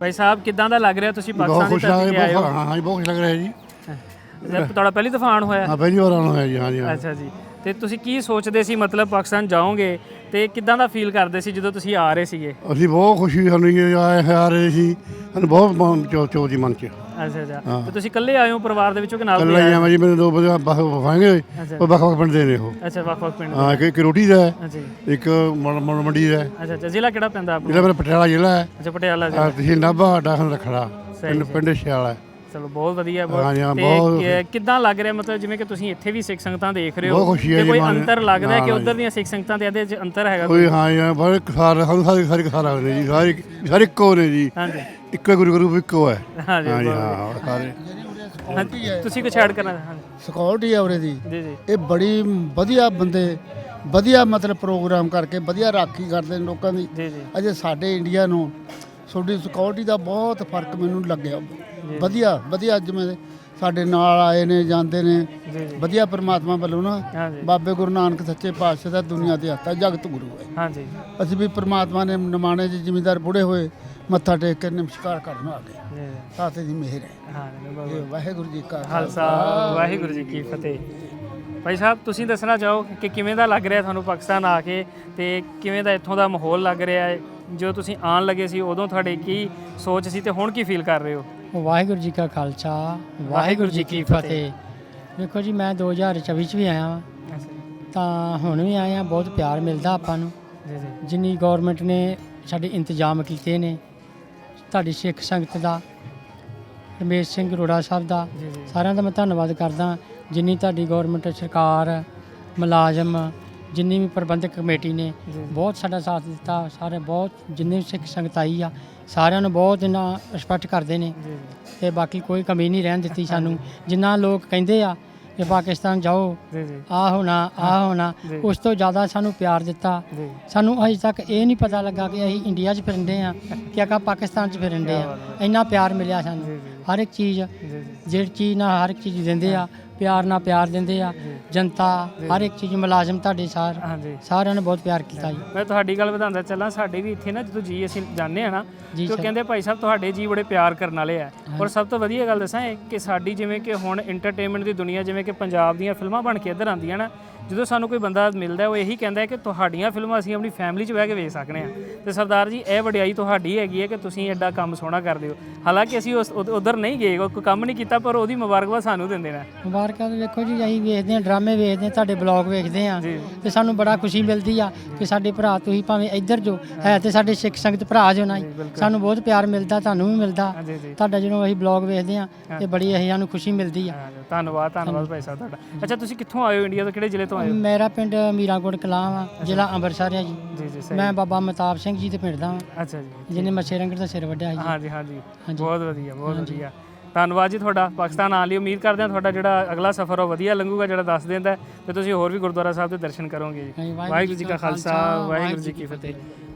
ਭਾਈ ਸਾਹਿਬ ਕਿੱਦਾਂ ਦਾ ਲੱਗ ਰਿਹਾ ਤੁਸੀਂ ਪਾਕਿਸਤਾਨ ਦੀ ਧਰਤੀ ਤੇ ਆਏ ਹੋ? ਹਾਂ ਜੀ, ਬਹੁਤ ਖੁਸ਼ ਲੱਗ ਰਿਹਾ ਜੀ। ਤੁਹਾਡਾ ਪਹਿਲੀ ਦਫਾ ਹੋਇਆ? ਹਾਂ, ਪਹਿਲੀ ਵਾਰ ਆਉਣਾ ਹੋਇਆ ਜੀ। ਹਾਂ ਜੀ। ਅੱਛਾ ਜੀ। ਤੇ ਤੁਸੀਂ ਕੀ ਸੋਚਦੇ ਸੀ ਮਤਲਬ ਪਾਕਿਸਤਾਨ ਜਾਓਗੇ ਤੇ ਕਿੱਦਾਂ ਦਾ ਫੀਲ ਕਰਦੇ ਸੀ ਜਦੋਂ ਤੁਸੀਂ ਆ ਰਹੇ ਸੀਗੇ? ਅਸੀਂ ਬਹੁਤ ਖੁਸ਼ੀ ਸਾਨੂੰ ਜੀ ਆ ਰਹੇ ਸੀ, ਸਾਨੂੰ ਬਹੁਤ ਚੋ ਜੀ ਮਨ 'ਚ। ਅੱਛਾ ਅੱਛਾ। ਤੇ ਤੁਸੀਂ ਇਕੱਲੇ ਆਏ ਹੋ ਪਰਿਵਾਰ ਦੇ ਵਿੱਚੋਂ ਕਿ ਨਾਲ? ਕੱਲਾ ਹੀ ਆਵਾਂ ਜੀ, ਮੇਰੇ ਦੋ ਬੰਦੇ ਵਫਾਂਗੇ, ਉਹ ਵੱਖ-ਵੱਖ ਪਿੰਡ ਦੇ ਨੇ ਉਹ। ਅੱਛਾ, ਵੱਖ-ਵੱਖ ਪਿੰਡ। ਹਾਂ, ਇੱਕ ਰੋਟੀ ਦਾ ਹੈ, ਅੱਛਾ ਜੀ। ਇੱਕ ਮੰਡੀ ਦਾ ਹੈ। ਅੱਛਾ ਅੱਛਾ। ਜ਼ਿਲ੍ਹਾ ਕਿਹੜਾ ਪੈਂਦਾ ਆਪਣਾ? ਜਿਹੜਾ ਮੇਰਾ ਪਟਿਆਲਾ ਜ਼ਿਲ੍ਹਾ ਹੈ। ਅੱਛਾ, ਪਟਿਆਲਾ ਜੀ। ਤਹਿਸੀਲ ਨਾਭਾ, ਡਾਕਖਾਨਾ ਰਖੜਾ, ਪਿੰਡ ਛਿਆਲਾ ਹੈ। ਚਲੋ ਬਹੁਤ ਵਧੀਆ। ਹਾਂ ਜੀ, ਹਾਂ, ਤੇ ਬਹੁਤ ਕਿੱਦਾਂ ਲੱਗ ਰਿਹਾ ਮਤਲਬ ਜਿਵੇਂ ਕਿ ਤੁਸੀਂ ਇੱਥੇ ਵੀ ਸਿੱਖ ਸੰਗਤਾਂ ਦੇਖ ਰਹੇ ਹੋ, ਬਹੁਤ ਖੁਸ਼ੀ ਹੈ ਤੇ ਜੀ ਕੋਈ ਮਨ। ਅੰਤਰ ਲੱਗਦਾ ਹੈ ਕਿ ਨਾ, ਉਧਰ ਦੀਆਂ ਸਿੱਖ ਸੰਗਤਾਂ ਤੇ ਇਹਦੇ 'ਚ ਅੰਤਰ ਹੈਗਾ ਕੋਈ? ਹਾਂ ਜੀ, ਬਹੁਤ ਕਿਸਾਰ ਸਾਨੂੰ ਸਾਰੇ ਕਿਸਾਰ ਨੇ ਜੀ, ਸਾਰੇ ਇੱਕੋ ਨੇ ਜੀ। ਹਾਂਜੀ। ਇੱਕੋ ਗੁਰੂ ਇੱਕੋ ਹੈ। ਹਾਂ ਜੀ, ਹਾਂ ਜੀ, ਹਾਂ ਸਾਰੇ। ਤੁਸੀਂ ਕੁਝ ਐਡ ਕਰਨਾ? ਹਾਂਜੀ ਸਿਕਿਉਰਿਟੀ ਹੈ ਉਰੇ ਦੀ। ਜੀ ਜੀ। ਇਹ ਬੜੀ ਵਧੀਆ ਬੰਦੇ, ਵਧੀਆ ਮਤਲਬ ਪ੍ਰੋਗਰਾਮ ਕਰਕੇ ਵਧੀਆ ਰਾਖੀ ਕਰਦੇ ਨੇ ਲੋਕਾਂ ਦੀ। ਜੀ ਜੀ। ਅਜੇ ਸਾਡੇ ਇੰਡੀਆ ਨੂੰ ਤੁਹਾਡੀ ਸਿਕਿਉਰਿਟੀ ਦਾ ਬਹੁਤ ਫਰਕ ਮੈਨੂੰ ਲੱਗਿਆ। ਵਧੀਆ ਜਿਵੇਂ ਸਾਡੇ ਨਾਲ ਆਏ ਨੇ, ਜਾਂਦੇ ਨੇ। ਜੀ ਜੀ। ਵਧੀਆ ਪਰਮਾਤਮਾ ਵੱਲੋਂ ਨਾ ਹਾਂਜੀ ਬਾਬੇ ਗੁਰੂ ਨਾਨਕ ਸੱਚੇ ਪਾਤਸ਼ਾਹ ਦਾ ਦੁਨੀਆ ਤੇ ਆਤਾ ਜਗਤ ਗੁਰੂ ਹੈ। ਹਾਂਜੀ। ਅਸੀਂ ਵੀ ਪਰਮਾਤਮਾ ਨੇ ਨਿਮਾਣੇ 'ਚ ਜ਼ਿਮੀਂਦਾਰ ਬੁੜੇ ਹੋਏ ਮੱਥਾ ਟੇਕ ਕੇ ਨਮਸਕਾਰ ਕਰਨ ਆ ਗਏ। ਜੀ ਸਾਥੇ ਦੀ ਮਿਹਰ ਹੈ। ਹਾਂ। ਇਹ ਵਾਹਿਗੁਰੂ ਜੀ ਕਾ ਖਾਲਸਾ ਵਾਹਿਗੁਰੂ ਜੀ ਕੀ ਫਤਿਹ। ਭਾਈ ਸਾਹਿਬ ਤੁਸੀਂ ਦੱਸਣਾ ਚਾਹੋ ਕਿ ਕਿਵੇਂ ਦਾ ਲੱਗ ਰਿਹਾ ਤੁਹਾਨੂੰ ਪਾਕਿਸਤਾਨ ਆ ਕੇ, ਤੇ ਕਿਵੇਂ ਦਾ ਇੱਥੋਂ ਦਾ ਮਾਹੌਲ ਲੱਗ ਰਿਹਾ ਹੈ? ਜੋ ਤੁਸੀਂ ਆਉਣ ਲੱਗੇ ਸੀ ਉਦੋਂ ਤੁਹਾਡੇ ਕੀ ਸੋਚ ਸੀ ਤੇ ਹੁਣ ਕੀ ਫੀਲ ਕਰ ਰਹੇ ਹੋ? ਵਾਹਿਗੁਰੂ ਜੀ ਕਾ ਖਾਲਸਾ ਵਾਹਿਗੁਰੂ ਜੀ ਕੀ ਫਤਿਹ। ਦੇਖੋ ਜੀ, ਮੈਂ 2024 'ਚ ਵੀ ਆਇਆ ਵਾਂ, ਤਾਂ ਹੁਣ ਵੀ ਆਏ ਹਾਂ। ਬਹੁਤ ਪਿਆਰ ਮਿਲਦਾ ਆਪਾਂ ਨੂੰ। ਜੀ ਜੀ। ਜਿੰਨੀ ਗੌਰਮੈਂਟ ਨੇ ਸਾਡੇ ਇੰਤਜ਼ਾਮ ਕੀਤੇ ਨੇ, ਤੁਹਾਡੀ ਸਿੱਖ ਸੰਗਤ ਦਾ, ਰਮੇਸ਼ ਸਿੰਘ ਅਰੋੜਾ ਸਾਹਿਬ ਦਾ, ਜੀ ਜੀ। ਸਾਰਿਆਂ ਦਾ ਮੈਂ ਧੰਨਵਾਦ ਕਰਦਾ। ਜਿੰਨੀ ਤੁਹਾਡੀ ਗੌਰਮੈਂਟ, ਸਰਕਾਰ, ਮੁਲਾਜ਼ਮ, ਜਿੰਨੀ ਵੀ ਪ੍ਰਬੰਧਕ ਕਮੇਟੀ ਨੇ ਬਹੁਤ ਸਾਡਾ ਸਾਥ ਦਿੱਤਾ। ਸਾਰੇ ਬਹੁਤ ਜਿੰਨੇ ਵੀ ਸਿੱਖ ਸੰਗਤ ਆਈ ਆ, ਸਾਰਿਆਂ ਨੂੰ ਬਹੁਤ ਇਹਨਾਂ ਰਿਸਪੈਕਟ ਕਰਦੇ ਨੇ, ਤੇ ਬਾਕੀ ਕੋਈ ਕਮੀ ਨਹੀਂ ਰਹਿਣ ਦਿੱਤੀ ਸਾਨੂੰ। ਜਿੰਨਾ ਲੋਕ ਕਹਿੰਦੇ ਆ ਕਿ ਪਾਕਿਸਤਾਨ ਜਾਓ, ਆਹ ਹੋਣਾ, ਉਸ ਤੋਂ ਜ਼ਿਆਦਾ ਸਾਨੂੰ ਪਿਆਰ ਦਿੱਤਾ। ਸਾਨੂੰ ਅਜੇ ਤੱਕ ਇਹ ਨਹੀਂ ਪਤਾ ਲੱਗਾ ਕਿ ਅਸੀਂ ਇੰਡੀਆ 'ਚ ਫਿਰਦੇ ਆ ਕਿ ਆਪਾਂ ਪਾਕਿਸਤਾਨ 'ਚ ਫਿਰਦੇ ਆ। ਇੰਨਾ ਪਿਆਰ ਮਿਲਿਆ ਸਾਨੂੰ। ਹਰ ਇੱਕ ਚੀਜ਼, ਜਿਹੜੀ ਚੀਜ਼ ਨਾਲ ਹਰ ਇੱਕ ਚੀਜ਼ ਦਿੰਦੇ ਆ, ਪਿਆਰ ਨਾਲ ਪਿਆਰ ਦਿੰਦੇ ਆ। ਜਨਤਾ ਹਰ ਇੱਕ ਚੀਜ਼, ਮੁਲਾਜ਼ਮ ਤੁਹਾਡੇ ਸਾਰਿਆਂ ਨੇ ਬਹੁਤ ਪਿਆਰ ਕੀਤਾ ਜੀ। ਮੈਂ ਤੁਹਾਡੀ ਗੱਲ ਵਧਾਉਂਦਾ ਚੱਲਾਂ, ਸਾਡੇ ਵੀ ਇੱਥੇ ਨਾ ਜਦੋਂ ਜੀ ਅਸੀਂ ਜਾਂਦੇ ਆ ਨਾ, ਜੀ ਤੇ ਉਹ ਕਹਿੰਦੇ ਭਾਈ ਸਾਹਿਬ ਤੁਹਾਡੇ ਜੀ ਬੜੇ ਪਿਆਰ ਕਰਨ ਵਾਲੇ ਆ। ਔਰ ਸਭ ਤੋਂ ਵਧੀਆ ਗੱਲ ਦੱਸਾਂ ਕਿ ਸਾਡੀ ਜਿਵੇਂ ਕਿ ਹੁਣ ਇੰਟਰਟੇਨਮੈਂਟ ਦੀ ਦੁਨੀਆ, ਜਿਵੇਂ ਕਿ ਪੰਜਾਬ ਦੀਆਂ ਫਿਲਮਾਂ ਬਣ ਕੇ ਇੱਧਰ ਆਉਂਦੀਆਂ ਨਾ, ਜਦੋਂ ਸਾਨੂੰ ਕੋਈ ਬੰਦਾ ਮਿਲਦਾ ਉਹ ਇਹੀ ਕਹਿੰਦਾ ਹੈ ਕਿ ਤੁਹਾਡੀਆਂ ਫਿਲਮਾਂ ਅਸੀਂ ਆਪਣੀ ਫੈਮਿਲੀ 'ਚ ਬਹਿ ਕੇ ਵੇਖ ਸਕਦੇ ਹਾਂ। ਤੇ ਸਰਦਾਰ ਜੀ, ਇਹ ਵਡਿਆਈ ਤੁਹਾਡੀ ਹੈਗੀ ਹੈ ਕਿ ਤੁਸੀਂ ਐਡਾ ਕੰਮ ਸੋਹਣਾ ਕਰਦੇ ਹੋ। ਹਾਲਾਂਕਿ ਅਸੀਂ ਉਧਰ ਨਹੀਂ ਗਏ, ਕੋਈ ਕੰਮ ਨਹੀਂ ਕੀਤਾ, ਪਰ ਉਹਦੀ ਮੁਬਾਰਕਬਾਦ ਸਾਨੂੰ ਦਿੰਦੇ ਨੇ। ਮੁਬਾਰਕਾਂ ਦੇਖੋ ਜੀ, ਅਸੀਂ ਵੇਖਦੇ ਹਾਂ, ਡਰਾਮੇ ਵੇਖਦੇ ਹਾਂ, ਤੁਹਾਡੇ ਬਲੌਗ ਵੇਖਦੇ ਹਾਂ, ਤੇ ਸਾਨੂੰ ਬੜਾ ਖੁਸ਼ੀ ਮਿਲਦੀ ਆ ਕਿ ਸਾਡੇ ਭਰਾ, ਤੁਸੀਂ ਭਾਵੇਂ ਇੱਧਰ ਜੋ ਹੈ ਤੇ ਸਾਡੇ ਸਿੱਖ ਸੰਗਤ ਭਰਾ ਜੋ ਨਾ, ਸਾਨੂੰ ਬਹੁਤ ਪਿਆਰ ਮਿਲਦਾ, ਤੁਹਾਨੂੰ ਵੀ ਮਿਲਦਾ ਤੁਹਾਡਾ। ਜਦੋਂ ਅਸੀਂ ਬਲੌਗ ਵੇਖਦੇ ਹਾਂ ਤੇ ਬੜੀ ਸਾਨੂੰ ਖੁਸ਼ੀ ਮਿਲਦੀ ਆ। ਧੰਨਵਾਦ ਭਾਈ ਸਾਹਿਬ ਤੁਹਾਡਾ। ਅੱਛਾ, ਤੁਸੀਂ ਕਿੱਥੋਂ ਆਏ ਹੋ? ਇੰਡੀਆ ਤੋਂ ਕਿਹੜੇ ਜ਼ਿਲ੍ਹੇ ਤੋਂ ਆਏ ਹੋ? ਮੇਰਾ ਪਿੰਡ ਮੀਰਾਂਕੋਟ ਕਲਾਂ ਵਾ, ਜ਼ਿਲ੍ਹਾ ਅੰਮ੍ਰਿਤਸਰ ਹੈ ਜੀ। ਮੈਂ ਬਾਬਾ ਮਹਿਤਾਬ ਸਿੰਘ ਜੀ ਦੇ ਪਿੰਡ ਦਾ ਵਾਂ। ਅੱਛਾ ਜੀ। ਜਿਹਨੇ ਮੱਛੇ ਰੰਗੜ ਦਾ ਸਿਰ ਵੱਢਿਆ ਸੀ। ਹਾਂਜੀ ਹਾਂਜੀ। ਬਹੁਤ ਵਧੀਆ, ਬਹੁਤ ਵਧੀਆ। ਧੰਨਵਾਦ ਜੀ ਤੁਹਾਡਾ ਪਾਕਿਸਤਾਨ ਆਉਣ ਲਈ। ਉਮੀਦ ਕਰਦੇ ਹਾਂ ਤੁਹਾਡਾ ਜਿਹੜਾ ਅਗਲਾ ਸਫ਼ਰ ਉਹ ਵਧੀਆ ਲੰਘੂਗਾ, ਜਿਹੜਾ ਦੱਸ ਦਿੰਦਾ, ਤੇ ਤੁਸੀਂ ਹੋਰ ਵੀ ਗੁਰਦੁਆਰਾ ਸਾਹਿਬ ਦੇ ਦਰਸ਼ਨ ਕਰੋਗੇ ਜੀ। ਵਾਹਿਗੁਰੂ ਜੀ ਕਾ ਖਾਲਸਾ ਵਾਹਿਗੁਰੂ ਜੀ ਕੀ ਫਤਿਹ।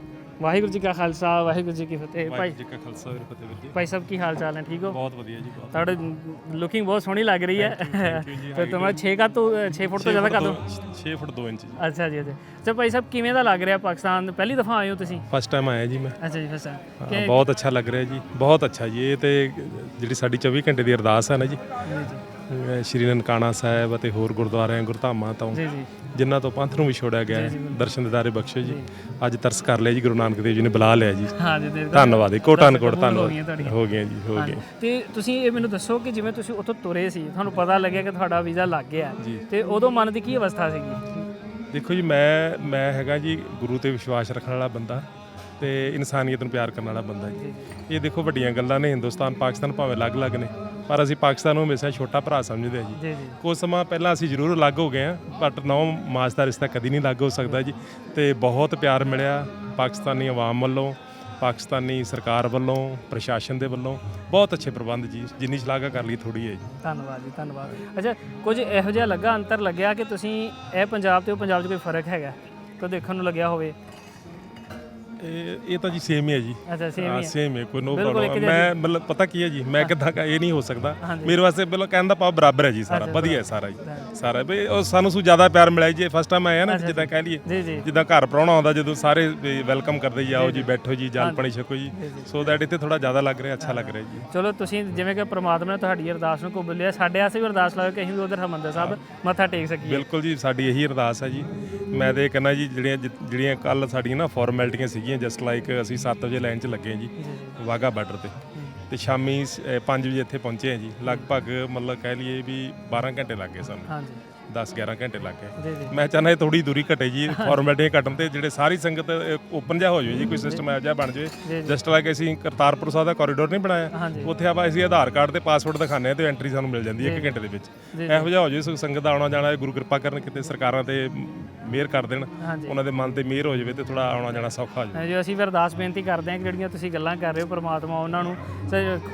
ਵਾਹਿਗੁਰੂ ਜੀ ਕਾ ਖਾਲਸਾ ਵਾਹਿਗੁਰੂ ਜੀ ਕੀ ਫਤਿਹ। ਭਾਈ ਜੀ ਕਾ ਖਾਲਸਾ ਫਤਿਹ ਵੀਰ ਜੀ। ਭਾਈ ਸਾਹਿਬ ਕੀ ਹਾਲ ਚਾਲ ਹੈ? ਠੀਕ ਹੋ? ਬਹੁਤ ਵਧੀਆ ਜੀ। ਤੁਹਾਡੀ ਲੁਕਿੰਗ ਬਹੁਤ ਸੋਹਣੀ ਲੱਗ ਰਹੀ ਹੈ। ਤੇ ਤੁਹਾਡਾ 6 ਫੁੱਟ ਤੋਂ ਜ਼ਿਆਦਾ ਕਰ ਦੋ। 6 ਫੁੱਟ 2 ਇੰਚ। ਅੱਛਾ ਜੀ। ਅੱਛਾ ਭਾਈ ਸਾਹਿਬ, ਕਿਵੇਂ ਦਾ ਲੱਗ ਰਿਹਾ ਪਾਕਿਸਤਾਨ? ਪਹਿਲੀ ਦਫਾ ਆਏ ਹੋ ਤੁਸੀਂ? ਫਸਟ ਟਾਈਮ ਆਇਆ ਜੀ ਮੈਂ। ਅੱਛਾ ਜੀ, ਫਸਟ ਟਾਈਮ। ਬਹੁਤ ਅੱਛਾ ਲੱਗ ਰਿਹਾ ਜੀ, ਬਹੁਤ ਅੱਛਾ ਜੀ। ਇਹ ਤੇ ਜਿਹੜੀ ਸਾਡੀ 24 ਘੰਟੇ ਦੀ ਅਰਦਾਸ ਹੈ ਨਾ ਜੀ, ਸ਼੍ਰੀ ਨਨਕਾਣਾ ਸਾਹਿਬ ਅਤੇ ਹੋਰ ਗੁਰਦੁਆਰਿਆਂ, ਗੁਰਧਾਮਾਂ ਤੋਂ ਜਿਨ੍ਹਾਂ ਤੋਂ ਪੰਥ ਨੂੰ ਵਿਛੋੜਿਆ ਗਿਆ, ਦਰਸ਼ਨ ਦਿਦਾਰੇ ਬਖਸ਼ੋ ਜੀ। ਅੱਜ ਤਰਸ ਕਰ ਲਿਆ ਜੀ, ਗੁਰੂ ਨਾਨਕ ਦੇਵ ਜੀ ਨੇ ਬੁਲਾ ਲਿਆ ਜੀ। ਧੰਨਵਾਦ ਜੀ, ਕੋਟਾਨ ਕੋਟ ਧੰਨਵਾਦ। ਹੋ ਗਿਆ ਜੀ, ਹੋ ਗਿਆ। ਤੇ ਤੁਸੀਂ ਇਹ ਮੈਨੂੰ ਦੱਸੋ ਕਿ ਜਿਵੇਂ ਤੁਸੀਂ ਉੱਥੋਂ ਤੁਰੇ ਸੀ, ਤੁਹਾਨੂੰ ਪਤਾ ਲੱਗਿਆ ਕਿ ਤੁਹਾਡਾ ਵੀਜ਼ਾ ਲੱਗ ਗਿਆ, ਤੇ ਉਦੋਂ ਮਨ ਦੀ ਕੀ ਅਵਸਥਾ ਸੀਗੀ? ਦੇਖੋ ਜੀ, ਮੈਂ ਹੈਗਾ ਜੀ ਗੁਰੂ ਤੇ ਵਿਸ਼ਵਾਸ ਰੱਖਣ ਵਾਲਾ ਬੰਦਾ, ਤੇ ਇਨਸਾਨੀਅਤ ਨੂੰ ਪਿਆਰ ਕਰਨ ਵਾਲਾ ਬੰਦਾ ਜੀ। ਇਹ ਦੇਖੋ ਵੱਡੀਆਂ ਗੱਲਾਂ ਨੇ। ਹਿੰਦੁਸਤਾਨ ਪਾਕਿਸਤਾਨ ਭਾਵੇਂ ਅਲੱਗ-ਅਲੱਗ ਨੇ, ਪਰ ਅਸੀਂ ਪਾਕਿਸਤਾਨ ਨੂੰ ਹਮੇਸ਼ਾ ਛੋਟਾ ਭਰਾ ਸਮਝਦੇ ਹਾਂ ਜੀ। ਕੁਝ ਸਮਾਂ ਪਹਿਲਾਂ ਅਸੀਂ ਜ਼ਰੂਰ ਅਲੱਗ ਹੋ ਗਏ ਹਾਂ, ਬਟ 9 ਮਾਰਚ ਦਾ ਰਿਸ਼ਤਾ ਕਦੀ ਨਹੀਂ ਅਲੱਗ ਹੋ ਸਕਦਾ ਜੀ। ਤੇ ਬਹੁਤ ਪਿਆਰ ਮਿਲਿਆ ਪਾਕਿਸਤਾਨੀ ਆਵਾਮ ਵੱਲੋਂ, ਪਾਕਿਸਤਾਨੀ ਸਰਕਾਰ ਵੱਲੋਂ, ਪ੍ਰਸ਼ਾਸਨ ਦੇ ਵੱਲੋਂ। ਬਹੁਤ ਅੱਛੇ ਪ੍ਰਬੰਧ ਜੀ, ਜਿੰਨੀ ਸ਼ਲਾਘਾ ਕਰ ਲਈ ਥੋੜੀ ਹੈ ਜੀ। ਧੰਨਵਾਦ ਜੀ, ਧੰਨਵਾਦ। ਅੱਛਾ, ਕੁਝ ਇਹੋ ਜਿਹਾ ਲੱਗਾ, ਅੰਤਰ ਲੱਗਿਆ ਕਿ ਤੁਸੀਂ ਇਹ ਪੰਜਾਬ ਤੇ ਉਹ ਪੰਜਾਬ 'ਚ ਕੋਈ ਫਰਕ ਹੈਗਾ, ਕੋਈ ਦੇਖਣ ਨੂੰ ਲੱਗਿਆ ਹੋਵੇ? ਇਹ ਤਾਂ ਜੀ ਸੇਮ ਹੀ ਹੈ ਜੀ। ਅੱਛਾ ਸੇਮ ਹੀ ਹੈ। ਸੇਮ ਹੈ, ਕੋਈ ਨੋ ਬਿਲਕੁਲ ਇੱਕ ਪ੍ਰੋਬਲਮ। ਜਿਹਾ ਮੈਂ ਮਤਲਬ ਪਤਾ ਕੀ ਹੈ ਜੀ, ਮੈਂ ਕਿੱਦਾਂ ਇਹ ਨਹੀਂ ਹੋ ਸਕਦਾ ਮੇਰੇ ਵਾਸਤੇ। ਬਿਲਕੁਲ ਕਹਿਣ ਦਾ ਭਾਵ ਬਰਾਬਰ ਹੈ ਜੀ, ਸਾਰਾ ਵਧੀਆ ਹੈ ਸਾਰਾ ਜੀ ਸਾਰਾ। ਵੀ ਉਹ ਸਾਨੂੰ ਜ਼ਿਆਦਾ ਪਿਆਰ ਮਿਲਿਆ ਜੀ ਫਸਟ ਟਾਈਮ ਆਇਆ ਨਾ, ਜਿੱਦਾਂ ਕਹਿ ਲਈਏ ਜਿੱਦਾਂ ਘਰ ਪ੍ਰਾਹੁਣਾ ਆਉਂਦਾ ਜਦੋਂ ਸਾਰੇ ਵੈਲਕਮ ਕਰਦੇ ਜੀ, ਆਓ ਜੀ ਬੈਠੋ ਜੀ ਜਲ ਪਾਣੀ ਛਕੋ ਜੀ। ਸੋ ਦੈਟ ਇੱਥੇ ਥੋੜਾ ਜ਼ਿਆਦਾ ਲੱਗ ਰਿਹਾ, ਅੱਛਾ ਲੱਗ ਰਿਹਾ ਜੀ। ਚਲੋ ਤੁਸੀਂ ਜਿਵੇਂ ਕਿ ਪ੍ਰਮਾਤਮਾ ਨੇ ਤੁਹਾਡੀ ਅਰਦਾਸ ਨੂੰ ਕਬੂਲ ਲਿਆ, ਸਾਡੇ ਆਸੇ ਵੀ ਅਰਦਾਸ ਲਾਓ ਕਿ ਅਸੀਂ ਵੀ ਉਧਰ ਹਰਿਮੰਦਰ ਸਾਹਿਬ ਮੱਥਾ ਟੇਕ ਸਕੀਏ। ਬਿਲਕੁਲ ਜੀ, ਸਾਡੀ ਇਹੀ ਅਰਦਾਸ ਹੈ ਜੀ। ਮੈਂ ਤੇ ਕਹਿੰਦਾ ਜੀ ਜਿਹੜੀਆਂ ਕੱਲ ਸਾਡੀਆਂ ਨਾ ਫਾਰਮੈਲਿਟੀਆਂ ਸੀਗੀਆਂ, ਜਸਟ ਲਾਈਕ ਅਸੀਂ 7 ਵਜੇ ਲਾਈਨ 'ਚ ਲੱਗੇ ਜੀ ਵਾਹਗਾ ਬਾਰਡਰ ਤੇ ਸ਼ਾਮੀ 5 ਵਜੇ ਇੱਥੇ ਪਹੁੰਚੇ ਹਾਂ ਜੀ। ਲਗਭਗ ਮਤਲਬ ਕਹਿ ਲਈਏ ਵੀ 12 ਘੰਟੇ ਲੱਗ ਗਏ ਸਾਨੂੰ। ਹਾਂਜੀ 10-11 ਘੰਟੇ ਲੱਗ ਗਏ। ਮੈਂ ਚਾਹੁੰਦਾ ਇਹ ਥੋੜੀ ਦੂਰੀ ਘਟੇ ਜੀ, ਫਾਰਮੈਲਿਟੀਆਂ ਘਟਣ ਤੇ ਜਿਹੜੇ ਸਾਰੀ ਸੰਗਤ ਓਪਨ ਜਿਹਾ ਹੋ ਜਾਵੇ ਜੀ, ਕੋਈ ਸਿਸਟਮ ਇਹੋ ਜਿਹਾ ਬਣ ਜਾਵੇ। ਜਸਟ ਲਾਈਕ ਅਸੀਂ ਕਰਤਾਰਪੁਰ ਸਾਹਿਬ ਦਾ ਕੋਰੀਡੋਰ ਨਹੀਂ ਬਣਾਇਆ, ਉੱਥੇ ਆਪਾਂ ਅਸੀਂ ਆਧਾਰ ਕਾਰਡ ਤੇ ਪਾਸਪੋਰਟ ਦਿਖਾਉਂਦੇ ਹਾਂ ਤੇ ਐਂਟਰੀ ਸਾਨੂੰ ਮਿਲ ਜਾਂਦੀ ਹੈ 1 ਘੰਟੇ ਦੇ ਵਿੱਚ। ਇਹੋ ਜਿਹਾ ਹੋ ਜਾਵੇ ਸੰਗਤ ਦਾ ਆਉਣਾ ਜਾਣਾ। ਗੁਰੂ ਕਿਰਪਾ ਕਰਨ ਕਿਤੇ ਸਰਕਾਰਾਂ ਤੇ ਮਿਹਰ ਕਰ ਦੇਣ, ਉਹਨਾਂ ਦੇ ਮਨ ਤੇ ਮਿਹਰ ਹੋ ਜਾਵੇ ਤੇ ਥੋੜਾ ਆਉਣਾ ਜਾਣਾ ਸੌਖਾ ਹੋ ਜਾਵੇ। ਜੀ ਅਸੀਂ ਵੀ ਅਰਦਾਸ ਬੇਨਤੀ ਕਰਦੇ ਹਾਂ ਕਿ ਜਿਹੜੀਆਂ ਤੁਸੀਂ ਗੱਲਾਂ ਕਰ ਰਹੇ ਹੋ ਪ੍ਰਮਾਤਮਾ ਉਹਨਾਂ ਨੂੰ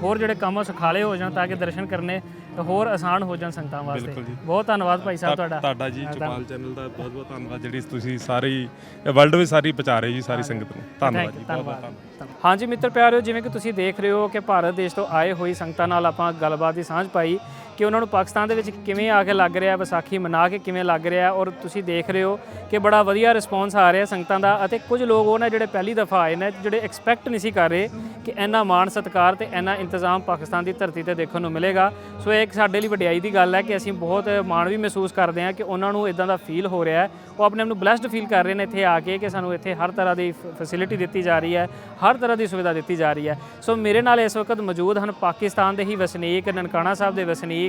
ਹੋਰ ਜਿਹੜੇ ਕੰਮ ਸੁਖਾਲੇ ਹੋ ਜਾਣ ਤਾਂ ਕਿ ਦਰਸ਼ਨ ਕਰਨੇ ਹੋਰ ਆਸਾਨ ਹੋ ਜਾਣ ਸੰਗਤਾਂ ਵਾਸਤੇ। ਬਹੁਤ ਧੰਨਵਾਦ ਭਾਈ ਸਾਹਿਬ ਤੁਹਾਡਾ ਜੀ। ਚੌਪਾਲ ਚੈਨਲ ਦਾ ਬਹੁਤ ਬਹੁਤ ਧੰਨਵਾਦ, ਜਿਹੜੀ ਤੁਸੀਂ ਸਾਰੀ ਵਰਲਡ ਵਿੱਚ ਸਾਰੀ ਪਹੁੰਚਾ ਰਹੇ ਜੀ ਸਾਰੀ ਸੰਗਤ ਨੂੰ। ਧੰਨਵਾਦ ਜੀ, ਬਹੁਤ ਬਹੁਤ ਧੰਨਵਾਦ। ਹਾਂਜੀ ਮਿੱਤਰ ਪਿਆਰਿਓ, ਜਿਵੇਂ ਕਿ ਤੁਸੀਂ ਦੇਖ ਰਹੇ ਹੋ ਕਿ ਭਾਰਤ ਦੇਸ਼ ਤੋਂ ਆਏ ਹੋਈ ਸੰਗਤਾਂ ਨਾਲ ਆਪਾਂ ਗੱਲਬਾਤ ਦੀ ਸਾਂਝ ਪਾਈ ਕਿ ਉਹਨਾਂ ਨੂੰ ਪਾਕਿਸਤਾਨ ਦੇ ਵਿੱਚ ਕਿਵੇਂ ਆ ਕੇ ਲੱਗ ਰਿਹਾ, ਵਿਸਾਖੀ ਮਨਾ ਕੇ ਕਿਵੇਂ ਲੱਗ ਰਿਹਾ। ਔਰ ਤੁਸੀਂ ਦੇਖ ਰਹੇ ਹੋ ਕਿ ਬੜਾ ਵਧੀਆ ਰਿਸਪੌਂਸ ਆ ਰਿਹਾ ਸੰਗਤਾਂ ਦਾ। ਅਤੇ ਕੁਝ ਲੋਕ ਉਹ ਨੇ ਜਿਹੜੇ ਪਹਿਲੀ ਦਫਾ ਆਏ ਨੇ, ਜਿਹੜੇ ਐਕਸਪੈਕਟ ਨਹੀਂ ਸੀ ਕਰ ਰਹੇ ਕਿ ਇੰਨਾ ਮਾਣ ਸਤਿਕਾਰ ਤੇ ਇੰਨਾ ਇੰਤਜ਼ਾਮ ਪਾਕਿਸਤਾਨ ਦੀ ਧਰਤੀ ਤੇ ਦੇਖਣ ਨੂੰ ਮਿਲੇਗਾ। ਸੋ ਇਹ ਇੱਕ ਸਾਡੇ ਲਈ ਵਡਿਆਈ ਦੀ ਗੱਲ ਹੈ ਕਿ ਅਸੀਂ ਬਹੁਤ ਮਾਣ ਵੀ ਮਹਿਸੂਸ ਕਰਦੇ ਹਾਂ ਕਿ ਉਹਨਾਂ ਨੂੰ ਇਦਾਂ ਦਾ ਫੀਲ ਹੋ ਰਿਹਾ ਹੈ। ਉਹ ਆਪਣੇ ਆਪ ਨੂੰ ਬਲੈਸਡ ਫੀਲ ਕਰ ਰਹੇ ਨੇ ਇੱਥੇ ਆ ਕੇ ਕਿ ਸਾਨੂੰ ਇੱਥੇ ਹਰ ਤਰ੍ਹਾਂ ਦੀ ਫੈਸਿਲਿਟੀ ਦਿੱਤੀ ਜਾ ਰਹੀ ਹੈ, ਹਰ ਤਰ੍ਹਾਂ ਦੀ ਸੁਵਿਧਾ ਦਿੱਤੀ ਜਾ ਰਹੀ ਹੈ। ਸੋ ਮੇਰੇ ਨਾਲ ਇਸ ਵਕਤ ਮੌਜੂਦ ਹਨ ਪਾਕਿਸਤਾਨ ਦੇ ਹੀ ਵਸਨੀਕ, ਨਨਕਾਣਾ ਸਾਹਿਬ ਦੇ ਵਸਨੀਕ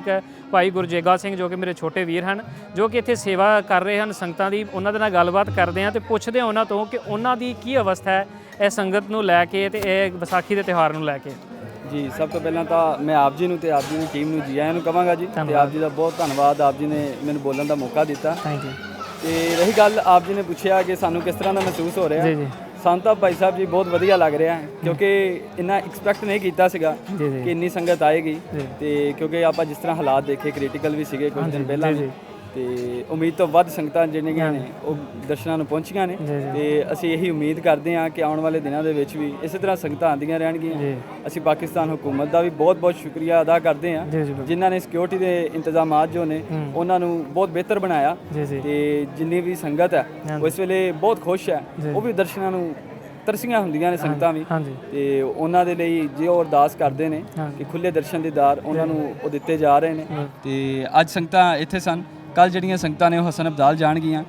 ਭਾਈ ਗੁਰਜੇਗਾ ਸਿੰਘ, ਜੋ ਕਿ ਮੇਰੇ ਛੋਟੇ ਵੀਰ ਹਨ, ਜੋ ਕਿ ਇੱਥੇ ਸੇਵਾ ਕਰ ਰਹੇ ਹਨ ਸੰਗਤਾਂ ਦੀ। ਉਹਨਾਂ ਦੇ ਨਾਲ ਗੱਲਬਾਤ ਕਰਦੇ ਹਾਂ ਤੇ ਪੁੱਛਦੇ ਹਾਂ ਉਹਨਾਂ ਤੋਂ ਕਿ ਉਹਨਾਂ ਦੀ ਕੀ ਅਵਸਥਾ ਹੈ ਇਹ ਸੰਗਤ ਨੂੰ ਲੈ ਕੇ ਤੇ ਇਹ ਵਿਸਾਖੀ ਦੇ ਤਿਉਹਾਰ ਨੂੰ ਲੈ ਕੇ। ਜੀ ਸਭ ਤੋਂ ਪਹਿਲਾਂ ਤਾਂ ਮੈਂ ਆਪ ਜੀ ਨੂੰ ਤੇ ਆਪ ਜੀ ਦੀ ਟੀਮ ਨੂੰ ਜੀ ਆਇਆਂ ਨੂੰ ਕਹਾਂਗਾ ਜੀ, ਤੇ ਆਪ ਜੀ ਦਾ ਬਹੁਤ ਧੰਨਵਾਦ, ਆਪ ਜੀ ਨੇ ਮੈਨੂੰ ਬੋਲਣ ਦਾ ਮੌਕਾ ਦਿੱਤਾ। Thank you. ਤੇ ਰਹੀ ਗੱਲ ਆਪ ਜੀ ਨੇ ਪੁੱਛਿਆ ਕਿ ਸਾਨੂੰ ਕਿਸ ਤਰ੍ਹਾਂ ਦਾ ਮਹਿਸੂਸ ਹੋ ਰਿਹਾ, ਜੀ ਸਾਨੂੰ ਤਾਂ ਭਾਈ ਸਾਹਿਬ ਜੀ ਬਹੁਤ ਵਧੀਆ ਲੱਗ ਰਿਹਾ ਹੈ, ਕਿਉਂਕਿ ਇੰਨਾ ਐਕਸਪੈਕਟ ਨਹੀਂ ਕੀਤਾ ਸੀਗਾ ਕਿ ਇੰਨੀ ਸੰਗਤ ਆਏਗੀ। ਤੇ ਕਿਉਂਕਿ ਆਪਾਂ ਜਿਸ ਤਰ੍ਹਾਂ ਹਾਲਾਤ ਦੇਖੇ ਕ੍ਰਿਟੀਕਲ ਵੀ ਸੀਗੇ ਕੁਝ ਦਿਨ ਪਹਿਲਾਂ ਵੀ, ਤੇ ਉਮੀਦ ਤੋਂ ਵੱਧ ਸੰਗਤਾਂ ਜਿਹੜੀਆਂ ਨੇ ਉਹ ਦਰਸ਼ਨਾਂ ਨੂੰ ਪਹੁੰਚੀਆਂ ਨੇ। ਤੇ ਅਸੀਂ ਇਹੀ ਉਮੀਦ ਕਰਦੇ ਹਾਂ ਕਿ ਆਉਣ ਵਾਲੇ ਦਿਨਾਂ ਦੇ ਵਿੱਚ ਵੀ ਇਸੇ ਤਰ੍ਹਾਂ ਸੰਗਤਾਂ ਆਉਂਦੀਆਂ ਰਹਿਣਗੀਆਂ। ਅਸੀਂ ਪਾਕਿਸਤਾਨ ਹੁਕੂਮਤ ਦਾ ਵੀ ਬਹੁਤ ਬਹੁਤ ਸ਼ੁਕਰੀਆ ਅਦਾ ਕਰਦੇ ਹਾਂ, ਜਿਨ੍ਹਾਂ ਨੇ ਸਿਕਿਉਰਿਟੀ ਦੇ ਇੰਤਜ਼ਾਮਾਤ ਜੋ ਨੇ ਉਹਨਾਂ ਨੂੰ ਬਹੁਤ ਬਿਹਤਰ ਬਣਾਇਆ। ਤੇ ਜਿੰਨੀ ਵੀ ਸੰਗਤ ਹੈ ਉਹ ਇਸ ਵੇਲੇ ਬਹੁਤ ਖੁਸ਼ ਹੈ, ਉਹ ਵੀ ਦਰਸ਼ਨਾਂ ਨੂੰ ਤਰਸੀਆਂ ਹੁੰਦੀਆਂ ਨੇ ਸੰਗਤਾਂ ਵੀ। ਤੇ ਉਹਨਾਂ ਦੇ ਲਈ ਜੇ ਉਹ ਅਰਦਾਸ ਕਰਦੇ ਨੇ ਕਿ ਖੁੱਲੇ ਦਰਸ਼ਨ ਦੀਦਾਰ ਉਹਨਾਂ ਨੂੰ ਉਹ ਦਿੱਤੇ ਜਾ ਰਹੇ ਨੇ। ਤੇ ਅੱਜ ਸੰਗਤਾਂ ਇੱਥੇ ਸਨ, ਕੱਲ ਜਿਹੜੀਆਂ ਸੰਗਤਾਂ ਨੇ ਉਹ ਹਸਨ ਅਬਦਾਲ ਜਾਣਗੀਆਂ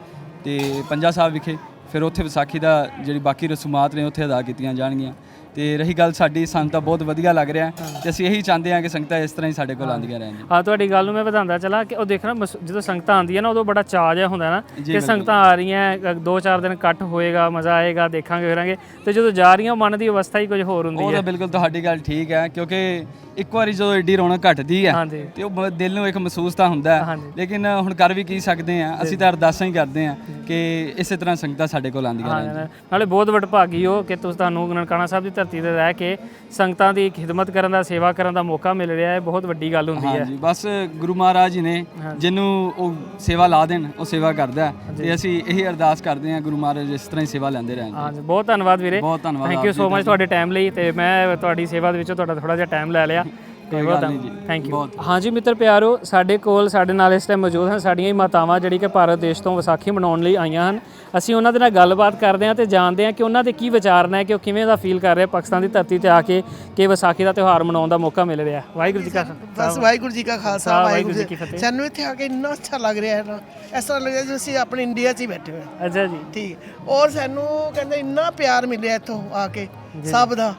ਤੇ ਪੰਜਾ ਸਾਹਿਬ ਵਿਖੇ, ਫਿਰ ਉੱਥੇ ਵਿਸਾਖੀ ਦਾ ਜਿਹੜੀ ਬਾਕੀ ਰਸੂਮਾਤ ਨੇ ਉੱਥੇ ਅਦਾ ਕੀਤੀਆਂ ਜਾਣਗੀਆਂ। ਤੇ ਰਹੀ ਗੱਲ ਸਾਡੀ, ਸਾਨੂੰ ਤਾਂ ਬਹੁਤ ਵਧੀਆ ਲੱਗ ਰਿਹਾ ਤੇ ਅਸੀਂ ਇਹੀ ਚਾਹੁੰਦੇ ਹਾਂ ਕਿ ਸੰਗਤਾਂ ਇਸ ਤਰ੍ਹਾਂ ਹੀ ਸਾਡੇ ਕੋਲ ਆਉਂਦੀਆਂ ਰਹਿਣ। ਹਾਂ, ਤੁਹਾਡੀ ਗੱਲ ਨੂੰ ਮੈਂ ਵਧਾਉਂਦਾ ਚਲਾ ਕਿ ਉਹ ਦੇਖਣਾ ਜਦੋਂ ਸੰਗਤਾਂ ਆਉਂਦੀਆਂ ਨਾ ਉਦੋਂ ਬੜਾ ਚਾਅ ਜਿਹਾ ਹੁੰਦਾ ਨਾ ਕਿ ਸੰਗਤਾਂ ਆ ਰਹੀਆਂ, 2-4 ਦਿਨ ਇਕੱਠ ਹੋਏਗਾ, ਮਜ਼ਾ ਆਏਗਾ, ਦੇਖਾਂਗੇ ਫਿਰਾਂਗੇ। ਤੇ ਜਦੋਂ ਜਾ ਰਹੀਆਂ ਮਨ ਦੀ ਅਵਸਥਾ ਹੀ ਕੁਝ ਹੋਰ ਹੁੰਦੀ ਹੈ। ਉਹ ਤਾਂ ਬਿਲਕੁਲ ਤੁਹਾਡੀ ਗੱਲ ਠੀਕ ਹੈ, ਕਿਉਂਕਿ ਇੱਕ ਵਾਰੀ ਜਦੋਂ ਏਡੀ ਰੌਣਕ ਘਟਦੀ ਹੈ ਤੇ ਉਹ ਦਿਲ ਨੂੰ ਇੱਕ ਮਹਿਸੂਸ ਤਾਂ ਹੁੰਦਾ ਹੈ। ਲੇਕਿਨ ਹੁਣ ਕਰ ਵੀ ਕੀ ਸਕਦੇ ਹਾਂ, ਅਸੀਂ ਤਾਂ ਅਰਦਾਸਾਂ ਹੀ ਕਰਦੇ ਹਾਂ ਕਿ ਇਸੇ ਤਰ੍ਹਾਂ ਸੰਗਤਾਂ ਸਾਡੇ ਕੋਲ ਆਉਂਦੀਆਂ ਰਹਿਣ। ਨਾਲੇ ਬਹੁਤ ਵਡਭਾਗੀ ਹੋ ਕਿ ਤੁਹਾਨੂੰ ਨਨਕਾਣਾ ਸਾਹਿਬ ਦੀ ਧਰਤੀ ਤੇ ਰਹਿ ਕੇ ਸੰਗਤਾਂ ਦੀ ਖਿਦਮਤ ਕਰਨ ਦਾ, ਸੇਵਾ ਕਰਨ ਦਾ ਮੌਕਾ ਮਿਲ ਰਿਹਾ ਹੈ। ਬਹੁਤ ਵੱਡੀ ਗੱਲ ਹੁੰਦੀ ਹੈ। ਹਾਂਜੀ, ਬਸ ਗੁਰੂ ਮਹਾਰਾਜ ਜੀ ਨੇ ਜਿਹਨੂੰ ਉਹ ਸੇਵਾ ਲਾ ਦੇਣ ਉਹ ਸੇਵਾ ਕਰਦਾ, ਤੇ ਅਸੀਂ ਇਹੀ ਅਰਦਾਸ ਕਰਦੇ ਹਾਂ ਗੁਰੂ ਮਹਾਰਾਜ ਇਸ ਤਰ੍ਹਾਂ ਹੀ ਸੇਵਾ ਲੈਂਦੇ ਰਹਿਣ। ਹਾਂਜੀ, ਬਹੁਤ ਧੰਨਵਾਦ ਵੀਰੇ, ਬਹੁਤ ਧੰਨਵਾਦ, ਥੈਂਕ ਯੂ ਸੋ ਮਚ ਤੁਹਾਡੇ ਟਾਈਮ ਲਈ। ਤੇ ਮੈਂ ਤੁਹਾਡੀ ਸੇਵਾ ਦੇ ਵਿੱਚੋਂ ਤੁਹਾਡਾ ਥੋੜਾ ਜਿਹਾ ਟਾਈਮ ਲੈ ਲਿਆ। Thank you. ਹਾਂਜੀ ਮਿੱਤਰ ਪਿਆਰੋ, ਸਾਡੇ ਨਾਲ ਇਸ ਟਾਈਮ ਮੌਜੂਦ ਹਨ ਸਾਡੀਆਂ ਹੀ ਮਾਤਾਵਾਂ ਜਿਹੜੀ ਕਿ ਭਾਰਤ ਦੇਸ਼ ਤੋਂ ਵਿਸਾਖੀ ਮਨਾਉਣ ਲਈ ਆਈਆਂ ਹਨ। ਅਸੀਂ ਉਹਨਾਂ ਦੇ ਨਾਲ ਗੱਲਬਾਤ ਕਰਦੇ ਹਾਂ ਤੇ ਜਾਣਦੇ ਹਾਂ ਕਿ ਉਹਨਾਂ ਦੇ ਕੀ ਵਿਚਾਰ ਨੇ, ਕਿ ਉਹ ਕਿਵੇਂ ਦਾ ਫੀਲ ਕਰ ਰਹੇ ਪਾਕਿਸਤਾਨ ਦੀ ਧਰਤੀ ਤੇ ਆ ਕੇ ਕਿ ਵਿਸਾਖੀ ਦਾ ਤਿਉਹਾਰ ਮਨਾਉਣ ਦਾ ਮੌਕਾ ਮਿਲ ਰਿਹਾ। ਵਾਹਿਗੁਰੂ ਜੀ ਕਾ ਵਾਹਿਗੁਰੂ ਜੀ ਕਾ ਖਾਲਸਾ, ਵਾਹਿਗੁਰੂ ਜੀ ਕੀ ਫਤਿਹ। ਸਾਨੂੰ ਇੱਥੇ ਆ ਕੇ ਇੰਨਾ ਅੱਛਾ ਲੱਗ ਰਿਹਾ ਹੈ ਨਾ, ਇਸ ਤਰ੍ਹਾਂ ਲੱਗਦਾ ਜਿਵੇਂ ਅਸੀਂ ਆਪਣੇ ਇੰਡੀਆ 'ਚ ਹੀ ਬੈਠੇ ਹੋਏ। ਅੱਛਾ ਜੀ, ਠੀਕ। ਔਰ ਸਾਨੂੰ ਕਹਿੰਦੇ ਇੰਨਾ ਪਿਆਰ ਮਿਲਿਆ ਇੱਥੋਂ ਆ ਕੇ ਸਭ ਦਾ,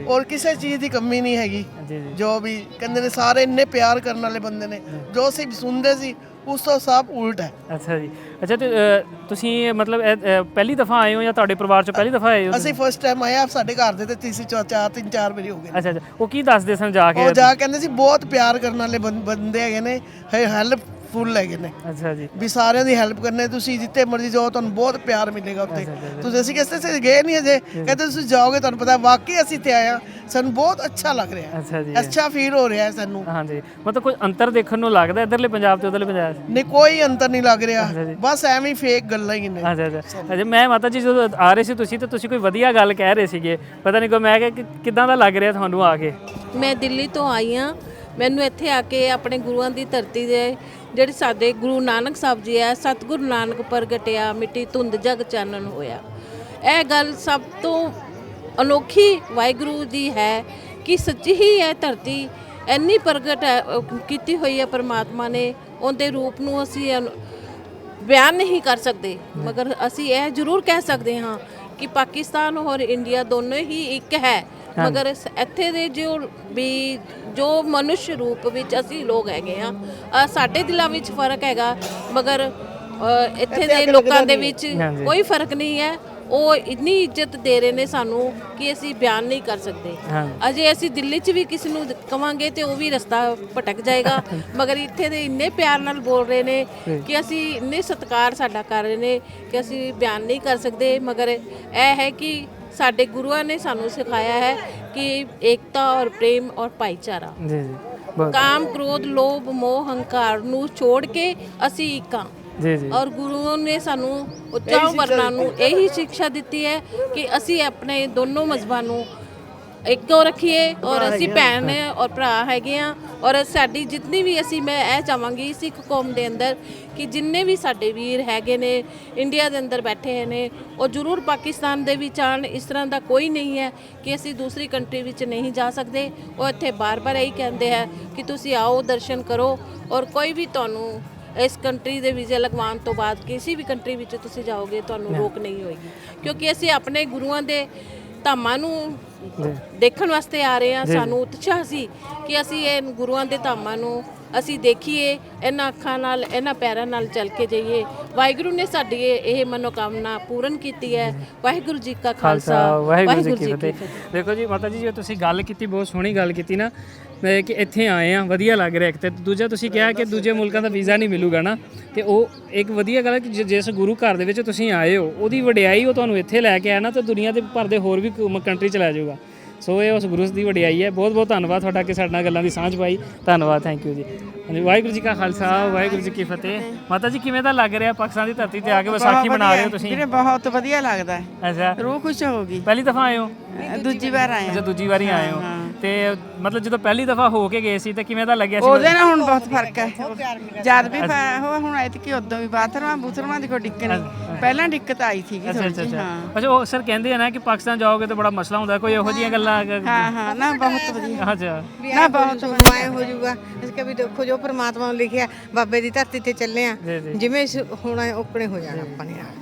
ਔਰ ਕਿਸੇ ਚੀਜ਼ ਦੀ ਕਮੀ ਨਹੀਂ ਹੈਗੀ। ਜੋ ਵੀ ਕਹਿੰਦੇ ਨੇ ਸਾਰੇ ਇੰਨੇ ਪਿਆਰ ਕਰਨ ਵਾਲੇ ਬੰਦੇ ਨੇ, ਜੋ ਅਸੀਂ ਸੁਣਦੇ ਸੀ ਉਸ ਤੋਂ ਸਭ ਉਲਟ ਹੈ। ਅੱਛਾ ਜੀ। ਅੱਛਾ, ਤੇ ਤੁਸੀਂ ਮਤਲਬ ਪਹਿਲੀ ਦਫਾ ਆਏ ਹੋ ਜਾਂ ਤੁਹਾਡੇ ਪਰਿਵਾਰ ਚੋਂ ਪਹਿਲੀ ਦਫਾ ਆਏ ਹੋ? ਅਸੀਂ ਫਸਟ ਟਾਈਮ ਆਏ ਆ, ਸਾਡੇ ਘਰ ਦੇ ਤੇ 3-4 ਵਾਰੀ ਹੋ ਗਏ। ਅੱਛਾ ਅੱਛਾ, ਉਹ ਕੀ ਦੱਸਦੇ ਸਨ ਜਾ ਕੇ? ਉਹ ਜਾ ਕਹਿੰਦੇ ਸੀ ਬਹੁਤ ਪਿਆਰ ਕਰਨ ਵਾਲੇ ਬੰਦੇ ਹੈਗੇ ਨੇ, ਹੈਲਪ ਫੁੱਲ ਹੈਗੇ ਨੇ। ਅੱਛਾ ਜੀ। ਵੀ ਸਾਰਿਆਂ ਦੀ ਹੈਲਪ ਕਰਨੇ, ਤੁਸੀਂ ਜਿੱਥੇ ਮਰਜ਼ੀ ਜਾਓ ਤੁਹਾਨੂੰ ਬਹੁਤ ਪਿਆਰ ਮਿਲੇਗਾ ਉੱਥੇ। ਤੁਸੀਂ ਅਸੀਂ ਕਿਸੇ ਗਏ ਨਹੀਂ ਅਜੇ, ਕਹਿੰਦੇ ਤੁਸੀਂ ਜਾਓਗੇ ਤੁਹਾਨੂੰ ਪਤਾ ਵਾਕਈ ਅਸੀਂ ਇੱਥੇ ਆਏ ਹਾਂ, ਸਾਨੂੰ ਬਹੁਤ ਅੱਛਾ ਲੱਗ ਰਿਹਾ। ਅੱਛਾ ਜੀ। ਅੱਛਾ ਫੀਲ ਹੋ ਰਿਹਾ ਸਾਨੂੰ। ਹਾਂਜੀ, ਮਤਲਬ ਕੋਈ ਅੰਤਰ ਦੇਖਣ ਨੂੰ ਲੱਗਦਾ ਇੱਧਰਲੇ ਪੰਜਾਬ ਤੇ ਉੱਧਰਲੇ ਪੰਜਾਬ 'ਚ? ਨਹੀਂ ਕੋਈ ਅੰਤਰ ਨਹੀਂ ਲੱਗ ਰਿਹਾ, ਬਸ ਐਵੇਂ ਹੀ ਫੇਕ ਗੱਲਾਂ ਹੀ ਨੇ। ਅੱਛਾ ਅੱਛਾ ਅੱਛਾ। ਮੈਂ ਮਾਤਾ ਜੀ ਜਦੋਂ ਆ ਰਹੇ ਸੀ ਤੁਸੀਂ ਤੇ ਤੁਸੀਂ ਕੋਈ ਵਧੀਆ ਗੱਲ ਕਹਿ ਰਹੇ ਸੀਗੇ, ਪਤਾ ਨਹੀਂ ਕੋਈ, ਮੈਂ ਕਿਹਾ ਕਿ ਕਿੱਦਾਂ ਦਾ ਲੱਗ ਰਿਹਾ ਤੁਹਾਨੂੰ ਆ ਕੇ? ਮੈਂ ਦਿੱਲੀ ਤੋਂ ਆਈ ਹਾਂ। ਮੈਨੂੰ ਇੱਥੇ ਆ ਕੇ ਆਪਣੇ ਗੁਰੂਆਂ ਦੀ ਧਰਤੀ ਦੇ ਜਿਹੜੇ ਸਾਡੇ ਗੁਰੂ ਨਾਨਕ ਸਾਹਿਬ ਜੀ ਹੈ, ਸਤਿਗੁਰੂ ਨਾਨਕ ਪ੍ਰਗਟਿਆ ਮਿੱਟੀ ਧੁੰਦ ਜਗ ਚਾਨਣ ਹੋਇਆ, ਇਹ ਗੱਲ ਸਭ ਤੋਂ ਅਨੋਖੀ ਵਾਹਿਗੁਰੂ ਦੀ ਹੈ ਕਿ ਸੱਚੀ ਹੀ ਇਹ ਧਰਤੀ ਇੰਨੀ ਪ੍ਰਗਟ ਕੀਤੀ ਹੋਈ ਹੈ ਪਰਮਾਤਮਾ ਨੇ। ਉਹਦੇ ਰੂਪ ਨੂੰ ਅਸੀਂ ਬਿਆਨ ਨਹੀਂ ਕਰ ਸਕਦੇ, ਮਗਰ ਅਸੀਂ ਇਹ ਜ਼ਰੂਰ ਕਹਿ ਸਕਦੇ ਹਾਂ ਕਿ ਪਾਕਿਸਤਾਨ ਔਰ ਇੰਡੀਆ ਦੋਨੋਂ ਹੀ ਇੱਕ ਹੈ। ਮਗਰ ਇੱਥੇ ਦੇ ਜੋ ਮਨੁੱਖ ਰੂਪ ਵਿੱਚ ਅਸੀਂ ਲੋਕ ਹੈਗੇ ਆ, ਸਾਡੇ ਦਿਲਾਂ ਵਿੱਚ ਫਰਕ ਹੈਗਾ, ਮਗਰ ਇੱਥੇ ਦੇ ਲੋਕਾਂ ਦੇ ਵਿੱਚ ਕੋਈ ਫਰਕ ਨਹੀਂ ਹੈ। ਉਹ ਇੰਨੀ ਇੱਜ਼ਤ ਦੇ ਰਹੇ ਨੇ ਸਾਨੂੰ ਕਿ ਅਸੀਂ ਬਿਆਨ ਨਹੀਂ ਕਰ ਸਕਦੇ। ਅਜੇ ਅਸੀਂ ਦਿੱਲੀ 'ਚ ਵੀ ਕਿਸੇ ਨੂੰ ਕਵਾਂਗੇ ਤੇ ਉਹ ਵੀ ਰਸਤਾ ਭਟਕ ਜਾਏਗਾ, ਮਗਰ ਇੱਥੇ ਦੇ ਇੰਨੇ ਪਿਆਰ ਨਾਲ ਬੋਲ ਰਹੇ ਨੇ ਕਿ ਅਸੀਂ ਇੰਨੇ ਸਤਿਕਾਰ ਸਾਡਾ ਕਰ ਰਹੇ ਨੇ ਕਿ ਅਸੀਂ ਬਿਆਨ ਨਹੀਂ ਕਰ ਸਕਦੇ। ਮਗਰ ਇਹ ਹੈ ਕਿ ਸਾਡੇ ਗੁਰੂਆਂ ਨੇ ਸਾਨੂੰ ਸਿਖਾਇਆ ਹੈ ਕਿ ਏਕਤਾ ਔਰ ਪ੍ਰੇਮ ਔਰ ਭਾਈਚਾਰਾ, ਜੀ ਜੀ। ਕਾਮ ਕ੍ਰੋਧ ਲੋਭ ਮੋਹ ਹੰਕਾਰ ਨੂੰ ਛੋੜ ਕੇ ਅਸੀਂ ਇੱਕ ਹਾਂ। ਜੀ ਜੀ। ਔਰ ਗੁਰੂਆਂ ਨੇ ਸਾਨੂੰ ਉੱਚਾ ਵਰਨਾਂ ਨੂੰ ਇਹੀ ਸਿੱਖਿਆ ਦਿੱਤੀ ਹੈ ਕਿ ਅਸੀਂ ਆਪਣੇ ਦੋਨੋਂ ਮਜ਼ਹਬਾਂ ਨੂੰ ਇੱਕੋ ਰੱਖੀਏ, ਔਰ ਅਸੀਂ ਭੈਣ ਔਰ ਭਰਾ ਹੈਗੇ ਆ। ਔਰ ਸਾਡੀ ਜਿਤਨੀ ਵੀ ਮੈਂ ਇਹ ਚਾਹਾਂਗੀ ਸਿੱਖ ਕੌਮ ਦੇ ਅੰਦਰ ਕਿ ਜਿੰਨੇ ਵੀ ਸਾਡੇ ਵੀਰ ਹੈਗੇ ਨੇ ਇੰਡੀਆ ਦੇ ਅੰਦਰ ਬੈਠੇ ਨੇ, ਉਹ ਜ਼ਰੂਰ ਪਾਕਿਸਤਾਨ ਦੇ ਵਿੱਚ ਆਉਣ। ਇਸ ਤਰ੍ਹਾਂ ਦਾ ਕੋਈ ਨਹੀਂ ਹੈ ਕਿ ਅਸੀਂ ਦੂਸਰੀ ਕੰਟਰੀ ਵਿੱਚ ਨਹੀਂ ਜਾ ਸਕਦੇ। ਉਹ ਇੱਥੇ ਬਾਰ-ਬਾਰ ਇਹੀ ਕਹਿੰਦੇ ਹੈ ਕਿ ਤੁਸੀਂ ਆਓ, ਦਰਸ਼ਨ ਕਰੋ, ਔਰ ਕੋਈ ਵੀ ਤੁਹਾਨੂੰ ਇਸ ਕੰਟਰੀ ਦੇ ਵੀਜ਼ੇ ਲਗਵਾਉਣ ਤੋਂ ਬਾਅਦ ਕਿਸੇ ਵੀ ਕੰਟਰੀ ਵਿੱਚ ਤੁਸੀਂ ਜਾਓਗੇ ਤੁਹਾਨੂੰ ਰੋਕ ਨਹੀਂ ਹੋਏਗੀ, ਕਿਉਂਕਿ ਅਸੀਂ ਆਪਣੇ ਗੁਰੂਆਂ ਦੇ ਧਾਮਾਂ ਨੂੰ ਦੇਖਣ ਵਾਸਤੇ ਆ ਰਹੇ ਹਾਂ। ਸਾਨੂੰ ਉਤਸ਼ਾਹ ਸੀ ਕਿ ਅਸੀਂ ਇਹ ਗੁਰੂਆਂ ਦੇ ਧਾਮਾਂ ਨੂੰ ਅਸੀਂ ਦੇਖੀਏ, ਇਹਨਾਂ ਅੱਖਾਂ ਨਾਲ ਇਹਨਾਂ ਪੈਰਾਂ ਨਾਲ ਚੱਲ ਕੇ ਜਾਈਏ। ਵਾਹਿਗੁਰੂ ਨੇ ਸਾਡੀ ਇਹ ਮਨੋਕਾਮਨਾ ਪੂਰਨ ਕੀਤੀ ਹੈ। ਵਾਹਿਗੁਰੂ ਜੀ ਕਾ ਖਾਲਸਾ, ਵਾਹਿਗੁਰੂ ਜੀ ਕੀ ਫਤਿਹ। ਦੇਖੋ ਜੀ ਮਾਤਾ ਜੀ, ਜੋ ਤੁਸੀਂ ਗੱਲ ਕੀਤੀ, ਬਹੁਤ ਸੋਹਣੀ ਗੱਲ ਕੀਤੀ ਨਾ, ਕਿ ਇੱਥੇ ਆਏ ਆ ਵਧੀਆ ਲੱਗ ਰਿਹਾ ਇੱਕ ਤੇ ਦੂਜਾ ਤੁਸੀਂ ਕਿਹਾ ਕਿ ਦੂਜੇ ਮੁਲਕਾਂ ਦਾ ਵੀਜ਼ਾ ਨਹੀਂ ਮਿਲੂਗਾ ਨਾ, ਤੇ ਉਹ ਇੱਕ ਵਧੀਆ ਗੱਲ ਹੈ ਕਿ ਜਿਸ ਗੁਰੂ ਘਰ ਦੇ ਵਿੱਚ ਤੁਸੀਂ ਆਏ ਹੋ ਉਹਦੀ ਵਡਿਆਈ ਉਹ ਤੁਹਾਨੂੰ ਇੱਥੇ ਲੈ ਕੇ ਆਇਆ ਨਾ, ਤਾਂ ਦੁਨੀਆ ਦੇ ਭਰ ਦੇ ਹੋਰ ਵੀ ਕੰਟਰੀ ਚ ਲੈ ਜਾਊਗਾ। ਸੋ ਇਹ ਉਸ ਗੁਰੂ ਦੀ ਵਡਿਆਈ ਹੈ। ਬਹੁਤ ਬਹੁਤ ਧੰਨਵਾਦ ਤੁਹਾਡਾ ਕਿ ਸਾਡੇ ਨਾਲ ਗੱਲਾਂ ਦੀ ਸਾਂਝ ਪਾਈ। ਧੰਨਵਾਦ, ਥੈਂਕ ਯੂ ਜੀ। ਵਾਹਿਗੁਰੂ ਜੀ ਕਾ ਖਾਲਸਾ, ਵਾਹਿਗੁਰੂ ਜੀ ਕੀ ਫਤਿਹ। ਮਾਤਾ ਜੀ ਕਿਵੇਂ ਦਾ ਲੱਗ ਰਿਹਾ ਪਾਕਿਸਤਾਨ ਦੀ ਧਰਤੀ ਤੇ ਆ ਕੇ ਵਿਸਾਖੀ ਮਨਾ ਰਹੇ ਹੋ ਤੁਸੀਂ? ਵੀਰੇ ਬਹੁਤ ਵਧੀਆ ਲੱਗਦਾ ਹੈ। ਅੱਛਾ, ਰੂਹ ਖੁਸ਼ ਹੋ ਗਈ। ਪਹਿਲੀ ਦਫਾ ਆਏ ਹੋ? ਦੂਜੀ ਵਾਰ ਆਏ ਅੱਛਾ, ਦੂਜੀ ਵਾਰੀ ਆਏ ਹੋ। ਤੇ ਮਤਲਬ ਜਦੋਂ ਪਹਿਲੀ ਦਫਾ ਹੋ ਕੇ ਗਏ ਸੀ ਤਾਂ ਕਿਵੇਂ ਦਾ ਲੱਗਿਆ ਸੀ? ਉਹਦੇ ਨਾਲ ਹੁਣ ਬਹੁਤ ਫਰਕ ਹੈ। ਜਦ ਵੀ ਹੁਣ ਐਤਕੀ ਉਦੋਂ ਵੀ ਬੂਥਰਮਾਂ ਦੀ ਕੋਈ ਦਿੱਕਤ ਨਹੀਂ, ਪਹਿਲਾਂ ਦਿੱਕਤ ਆਈ ਸੀਗੀ ਥੋੜੀ ਜਿਹੀ। ਅੱਛਾ, ਉਹ ਸਰ ਕਹਿੰਦੇ ਆ ਨਾ ਕਿ ਪਾਕਿਸਤਾਨ ਜਾਓਗੇ ਤਾਂ ਬੜਾ ਮਸਲਾ ਹੁੰਦਾ, ਕੋਈ ਇਹੋ ਜਿਹੀਆਂ ਗੱਲਾਂ? ਹਾਂ ਨਾ ਬਹੁਤ ਵਧੀਆ। ਅੱਛਾ, ਨਾ ਬਹੁਤ ਆਏ ਹੋ ਜਾਊਗਾ। ਇਸ ਕਰਕੇ ਵੀ ਦੇਖੋ ਜੋ ਪਰਮਾਤਮਾ ਨੇ ਲਿਖਿਆ, ਬਾਬੇ ਦੀ ਧਰਤੀ ਤੇ ਚੱਲੇ ਆ, ਜਿਵੇਂ ਹੋਣਾ ਓਕਣੇ ਹੋ ਜਾਣਾ। ਆਪਾਂ ਨੇ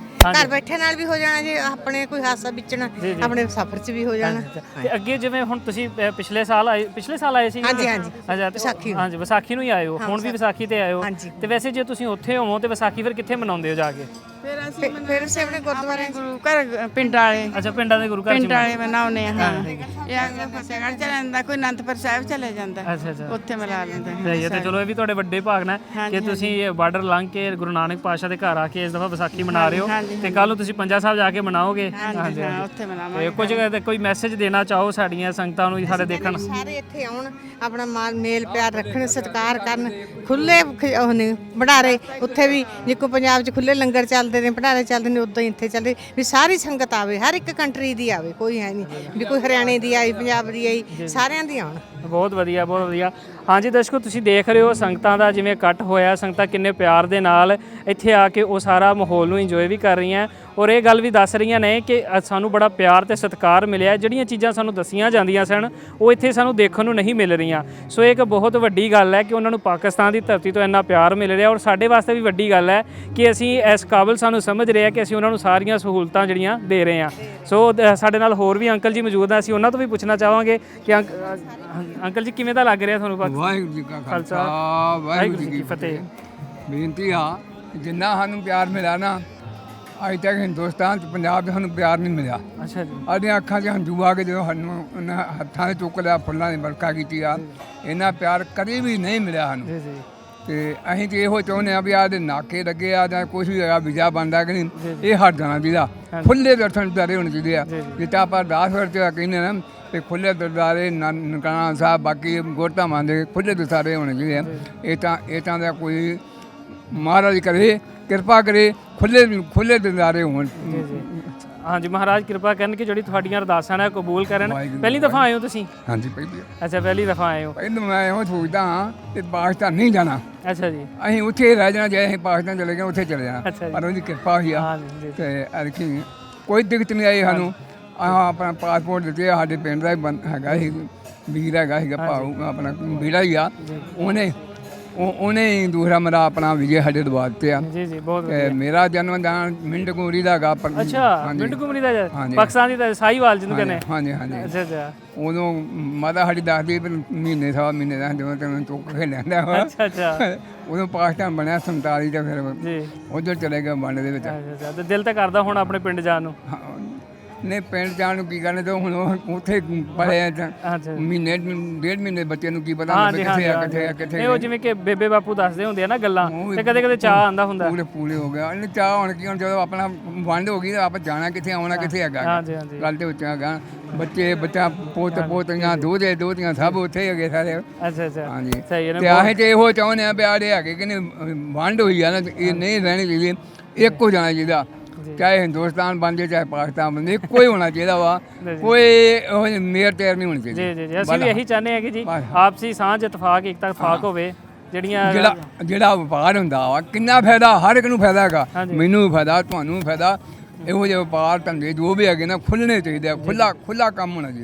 ਘਰ ਬੈਠੇ ਨਾਲ ਵੀ ਹੋ ਜਾਣਾ, ਜੇ ਆਪਣੇ ਕੋਈ ਹਾਦਸਾ ਵਿਚਣਾ ਆਪਣੇ ਸਫ਼ਰ 'ਚ ਵੀ ਹੋ ਜਾਣਾ। ਤੇ ਅੱਗੇ ਜਿਵੇਂ ਹੁਣ ਤੁਸੀਂ ਪਿਛਲੇ ਸਾਲ ਆਏ ਸੀ? ਹਾਂਜੀ ਹਾਂਜੀ। ਅੱਛਾ, ਵਿਸਾਖੀ। ਹਾਂਜੀ, ਵਿਸਾਖੀ ਨੂੰ ਹੀ ਆਏ ਹੋ, ਹੁਣ ਵੀ ਵਿਸਾਖੀ ਤੇ ਆਏ ਹੋ। ਤੇ ਵੈਸੇ ਜੇ ਤੁਸੀਂ ਉੱਥੇ ਹੋਵੋ ਤੇ ਵਿਸਾਖੀ ਫਿਰ ਕਿੱਥੇ ਮਨਾਉਂਦੇ ਹੋ ਜਾ ਕੇ? ਫਿਰ ਅਸੀਂ ਆਪਣੇ ਗੁਰਦੁਆਰੇ ਗੁਰੂ ਘਰ ਪਿੰਡ ਵਾਲੇ। ਅੱਛਾ, ਪਿੰਡਾਂ ਦੇ ਗੁਰੂ ਘਰ ਪਿੰਡ ਵਾਲੇ ਮਨਾਉਂਦੇ ਆ। ਹਾਂ, ਇਹ ਅਗਲਾ ਫਤਿਹਗੜ੍ਹ ਚਲਾ ਜਾਂਦਾ, ਕੋਈ ਅਨੰਦਪੁਰ ਸਾਹਿਬ ਚਲੇ ਜਾਂਦਾ। ਅੱਛਾ ਅੱਛਾ, ਉੱਥੇ ਮਿਲਾ ਲੈਂਦਾ। ਸਹੀ ਹੈ। ਤੇ ਚਲੋ ਇਹ ਵੀ ਤੁਹਾਡੇ ਵੱਡੇ ਭਾਗ ਨੇ ਕਿ ਤੁਸੀਂ ਬਾਰਡਰ ਲੰਘ ਕੇ ਗੁਰੂ ਨਾਨਕ ਪਾਤਸ਼ਾਹ ਦੇ ਘਰ ਆ ਕੇ ਇਸ ਦਫਾ ਵਿਸਾਖੀ ਮਨਾ ਰਹੇ ਹੋ, ਤੇ ਕੱਲ ਨੂੰ ਤੁਸੀਂ ਪੰਜਾ ਸਾਹਿਬ ਜਾ ਕੇ ਮਨਾਓਗੇ। ਹਾਂਜੀ, ਉੱਥੇ ਮਨਾਵਾਂਗੇ। ਕੁਝ ਕੋਈ ਮੈਸੇਜ ਦੇਣਾ ਚਾਹੋ ਸਾਡੀਆਂ ਸੰਗਤਾਂ ਨੂੰ, ਸਾਡੇ ਦੇਖਣ? ਸਾਰੇ ਇੱਥੇ ਆਉਣ, ਆਪਣਾ ਮੇਲ ਪਿਆਰ ਰੱਖਣ, ਸਤਿਕਾਰ ਕਰਨ, ਖੁੱਲੇ ਭੰਡਾਰੇ। ਉੱਥੇ ਵੀ ਜਿੱਕੋ ਪੰਜਾਬ 'ਚ ਖੁੱਲੇ ਲੰਗਰ ਚੱਲਦੇ ਨੇ, ਭੰਡਾਰੇ ਚੱਲਦੇ ਨੇ, ਉਦਾਂ ਹੀ ਇੱਥੇ ਚੱਲਦੇ ਵੀ ਸਾਰੀ ਸੰਗਤ ਆਵੇ, ਹਰ ਇੱਕ ਕੰਟਰੀ ਦੀ ਆਵੇ। ਕੋਈ ਹੈ ਨਹੀਂ ਵੀ ਕੋਈ ਹਰਿਆਣੇ ਦੀ ਆਈ, ਪੰਜਾਬ ਦੀ ਆਈ, ਸਾਰਿਆਂ ਦੀ ਆਉਣ। ਬਹੁਤ ਵਧੀਆ, ਬਹੁਤ ਵਧੀਆ। ਹਾਂਜੀ ਦਰਸ਼ਕੋ, ਤੁਸੀਂ ਦੇਖ ਰਹੇ ਹੋ ਸੰਗਤਾਂ ਦਾ ਜਿਵੇਂ ਇਕੱਠ ਹੋਇਆ, ਸੰਗਤਾਂ ਕਿੰਨੇ ਪਿਆਰ ਦੇ ਨਾਲ ਇੱਥੇ ਆ ਕੇ ਉਹ ਸਾਰਾ ਮਾਹੌਲ ਨੂੰ ਇੰਜੋਏ ਵੀ ਕਰ ਰਹੀਆਂ, ਔਰ ਇਹ ਗੱਲ ਵੀ ਦੱਸ ਰਹੀਆਂ ਨੇ ਕਿ ਸਾਨੂੰ ਬੜਾ ਪਿਆਰ ਤੇ ਸਤਿਕਾਰ ਮਿਲਿਆ। ਜਿਹੜੀਆਂ ਚੀਜ਼ਾਂ ਸਾਨੂੰ ਦੱਸੀਆਂ ਜਾਂਦੀਆਂ ਸਨ ਉਹ ਇੱਥੇ ਸਾਨੂੰ ਦੇਖਣ ਨੂੰ ਨਹੀਂ ਮਿਲ ਰਹੀਆਂ। ਸੋ ਇਹ ਇੱਕ ਬਹੁਤ ਵੱਡੀ ਗੱਲ ਹੈ ਕਿ ਉਹਨਾਂ ਨੂੰ ਪਾਕਿਸਤਾਨ ਦੀ ਧਰਤੀ ਤੋਂ ਇੰਨਾ ਪਿਆਰ ਮਿਲ ਰਿਹਾ, ਔਰ ਸਾਡੇ ਵਾਸਤੇ ਵੀ ਵੱਡੀ ਗੱਲ ਹੈ ਕਿ ਅਸੀਂ ਇਸ ਕਾਬਲ ਸਾਨੂੰ ਸਮਝ ਰਹੇ ਹਾਂ ਕਿ ਅਸੀਂ ਉਹਨਾਂ ਨੂੰ ਸਾਰੀਆਂ ਸਹੂਲਤਾਂ ਜਿਹੜੀਆਂ ਦੇ ਰਹੇ ਹਾਂ। ਸੋ ਸਾਡੇ ਨਾਲ ਹੋਰ ਵੀ ਅੰਕਲ ਜੀ ਮੌਜੂਦ ਆ, ਅਸੀਂ ਉਹਨਾਂ ਤੋਂ ਵੀ ਪੁੱਛਣਾ ਚਾਹਾਂਗੇ ਕਿ ਅੰਕਲ ਜੀ ਕਿਵੇਂ ਦਾ ਲੱਗ ਰਿਹਾ ਤੁਹਾਨੂੰ? ਵਾਹਿਗੁਰੂ ਜੀ ਕਾ ਖਾਲਸਾ, ਵਾਹਿਗੁਰੂ ਜੀ ਕੀ ਫਤਿਹ। ਬੇਨਤੀ ਆ, ਜਿੰਨਾ ਸਾਨੂੰ ਪਿਆਰ ਮਿਲਿਆ ਨਾ ਅੱਜ ਤੱਕ ਹਿੰਦੁਸਤਾਨ 'ਚ ਪੰਜਾਬ 'ਚ ਸਾਨੂੰ ਪਿਆਰ ਨਹੀਂ ਮਿਲਿਆ। ਅੱਛਾ ਜੀ। ਸਾਡੀਆਂ ਅੱਖਾਂ 'ਚ ਹੰਝੂ ਆ ਕੇ ਜਦੋਂ ਸਾਨੂੰ ਉਹਨਾਂ ਹੱਥਾਂ 'ਤੇ ਚੁੱਕ ਲਿਆ, ਫੁੱਲਾਂ ਦੀ ਵਰਖਾ ਕੀਤੀ ਆ, ਇੰਨਾ ਪਿਆਰ ਕਦੇ ਵੀ ਨਹੀਂ ਮਿਲਿਆ ਸਾਨੂੰ। ਜੀ ਜੀ। ਤੇ ਅਸੀਂ ਤੇ ਇਹੋ ਚਾਹੁੰਦੇ ਆ ਵੀ ਆਦੇ ਨਾਕੇ ਲੱਗੇ ਆ ਜਾਂ ਕੁਛ ਵੀ ਹੈਗਾ ਵੀਜ਼ਾ ਬਣਦਾ ਕਿ ਨਹੀਂ ਇਹ ਹਟ ਜਾਣਾ ਚਾਹੀਦਾ ਖੁੱਲੇ ਦਰਸ਼ਨ ਦਰਬਾਰੇ ਹੋਣੇ ਚਾਹੀਦੇ ਆ ਜਿੱਦਾਂ ਆਪਾਂ ਅਰਦਾਸ ਕਰਦੇ ਕਹਿੰਦੇ ਨਾ ਤੇ ਖੁੱਲੇ ਦਰਬਾਰੇ ਨਨਕਾਣਾ ਸਾਹਿਬ ਬਾਕੀ ਗੁਰਧਾਮਾਂ ਦੇ ਖੁੱਲੇ ਦਰਬਾਰੇ ਹੋਣੇ ਚਾਹੀਦੇ ਆ ਇਹ ਤਾਂ ਦਾ ਕੋਈ ਮਹਾਰਾਜ ਕਰੇ ਕਿਰਪਾ ਕਰੇ ਖੁੱਲੇ ਦਰਬਾਰੇ ਹੋਣ। ਹਾਂਜੀ ਮਹਾਰਾਜ ਕਿਰਪਾ ਕਰਨ ਕਿ ਜਿਹੜੀ ਤੁਹਾਡੀਆਂ ਅਰਦਾਸਾਂ ਨੇ ਕਬੂਲ ਕਰਨ। ਪਹਿਲੀ ਦਫਾ ਆਏ ਹੋ ਤੁਸੀਂ? ਹਾਂਜੀ ਪਹਿਲੀ। ਅੱਛਾ ਪਹਿਲੀ ਦਫਾ ਆਏ ਹੋ। ਪਹਿਲਾਂ ਮੈਂ ਇਹੋ ਸੋਚਦਾ ਹਾਂ ਕਿ ਪਾਕਿਸਤਾਨ ਨਹੀਂ ਜਾਣਾ। ਅੱਛਾ ਜੀ। ਅਸੀਂ ਉੱਥੇ ਰਹਿ ਜਾਣਾ, ਜੇ ਅਸੀਂ ਪਾਕਿਸਤਾਨ ਚਲੇ ਗਏ ਉੱਥੇ ਚਲੇ ਜਾਣਾ, ਪਰ ਉਹਦੀ ਕਿਰਪਾ ਹੋਈ ਆ ਤੇ ਅਰਕੀ ਕੋਈ ਦਿੱਕਤ ਨਹੀਂ ਆਈ ਸਾਨੂੰ। ਆਪਣਾ ਪਾਸਪੋਰਟ ਦਿੱਤੇ, ਸਾਡੇ ਪਿੰਡ ਦਾ ਹੈਗਾ ਸੀ ਵੀਰ ਹੈਗਾ ਸੀਗਾ ਭਾਊ ਆਪਣਾ ਵੀਰਾ ਹੀ ਆ, ਉਹਨੇ ਹੀ ਦੂਸਰਾ ਮੇਰਾ ਆਪਣਾ ਵੀਜ਼ੇ ਸਾਡੇ ਦਵਾ ਦਿੱਤੇ ਆ। ਜੀ ਜੀ ਬਹੁਤ ਵਧੀਆ। ਮੇਰਾ ਜਨਮ ਦਿਨ ਮਿੰਟ ਕੁਮਰੀ ਦਾ ਹੈਗਾ। ਅੱਛਾ ਮਿੰਟ ਕੁਮਰੀ ਦਾ ਪਾਕਿਸਤਾਨ ਦੀ ਸਾਹੀਵਾਲ ਜਿਹਨੂੰ ਕਹਿੰਦੇ। ਹਾਂਜੀ ਹਾਂਜੀ। ਅੱਛਾ ਅੱਛਾ। ਉਦੋਂ ਮਾਤਾ ਸਾਡੀ ਦੱਸਦੀ ਮਹੀਨੇ ਸਵਾ ਮਹੀਨੇ ਦਾ ਜਦੋਂ ਤੈਨੂੰ ਚੁੱਕ ਕੇ ਲੈਂਦਾ ਵਾ। ਅੱਛਾ ਅੱਛਾ। ਉਦੋਂ ਪਾਕਿਸਤਾਨ ਬਣਿਆ 47 ਤੇ ਫਿਰ ਉਧਰ ਚਲੇ ਗਏ ਵੰਡ ਦੇ ਵਿੱਚ। ਅੱਛਾ ਤੇ ਦਿਲ ਤਾਂ ਕਰਦਾ ਹੁਣ ਆਪਣੇ ਪਿੰਡ ਜਾਣ ਨੂੰ? ਨਹੀਂ ਪਿੰਡ ਜਾਣ ਨੂੰ ਕੀ ਕਰਨੇ ਤੇ ਹੁਣ ਉੱਥੇ ਪੜ੍ਹੇ ਮਹੀਨੇ ਡੇਢ ਮਹੀਨੇ ਬੱਚੇ ਨੂੰ ਕੀ ਪਤਾ ਕਿੱਥੇ ਆ ਕਿੱਥੇ ਉਹ ਜਿਵੇਂ ਕਿ ਬੇਬੇ ਬਾਪੂ ਦੱਸਦੇ ਹੁੰਦੇ ਆ ਨਾ ਗੱਲਾਂ ਤੇ ਕਦੇ ਕਦੇ ਚਾਹ ਆਂਦਾ ਹੁੰਦਾ। ਪੂਰੇ ਹੋ ਗਿਆ ਇਹਨੇ ਚਾਹ ਹੁਣ ਕੀ ਹੁਣ ਜਦੋਂ ਆਪਣਾ ਵੰਡ ਹੋ ਗਈ ਤਾਂ ਆਪਾਂ ਜਾਣਾ ਕਿੱਥੇ ਆਉਣਾ ਕਿੱਥੇ ਹੈਗਾ ਗੱਲ ਤੇ ਉੱਚਾ ਹੈਗਾ। ਬੱਚਾ ਪੋਤੀਆਂ ਦੋਤੀਆਂ ਸਭ ਉੱਥੇ ਹੈਗੇ ਸਾਰੇ। ਅੱਛਾ ਅੱਛਾ ਹਾਂਜੀ ਸਹੀ ਹੈ। ਤੇ ਅਸੀਂ ਤੇ ਇਹੋ ਚਾਹੁੰਦੇ ਆ ਵੀ ਆੜੇ ਹੈਗੇ ਕਿ ਵੰਡ ਹੋਈ ਆ ਨਾ ਇਹ ਨਹੀਂ ਰਹਿਣੀ ਚਾਹੀਦੀ, ਇੱਕ ਹੋ ਜਾਣਾ ਚਾਹੀਦਾ, ਚਾਹੇ ਹਿੰਦੁਸਤਾਨ ਬਣ ਜਾਏ ਚਾਹੇ ਪਾਕਿਸਤਾਨ ਬਣ ਜਾਏ, ਕੋਈ ਹੋਣਾ ਚਾਹੀਦਾ ਵਾ, ਕੋਈ ਮੇਰ ਤੇਰ ਨਹੀਂ ਹੋਣੀ ਚਾਹੀਦੀ। ਜੀ ਜੀ ਜੀ ਅਸੀਂ ਵੀ ਇਹੀ ਚਾਹੁੰਦੇ ਹਾਂ ਕਿ ਜੀ ਆਪਸੀ ਸਾਂਝ ਇਤਫਾਕ ਏਕਤਾ ਇਤਫਾਕ ਹੋਵੇ। ਜਿਹੜਾ ਵਪਾਰ ਹੁੰਦਾ ਵਾ ਕਿੰਨਾ ਫਾਇਦਾ, ਹਰ ਇੱਕ ਨੂੰ ਫਾਇਦਾ ਹੈਗਾ, ਮੈਨੂੰ ਵੀ ਫਾਇਦਾ ਤੁਹਾਨੂੰ ਵੀ ਫਾਇਦਾ। ਇਹੋ ਜਿਹੇ ਵਪਾਰ ਧੰਦੇ ਜੋ ਵੀ ਹੈਗੇ ਨਾ ਖੁੱਲ੍ਹਣੇ ਚਾਹੀਦੇ ਆ, ਖੁੱਲ੍ਹਾ ਕੰਮ ਹੋਣਾ ਚਾਹੀਦਾ।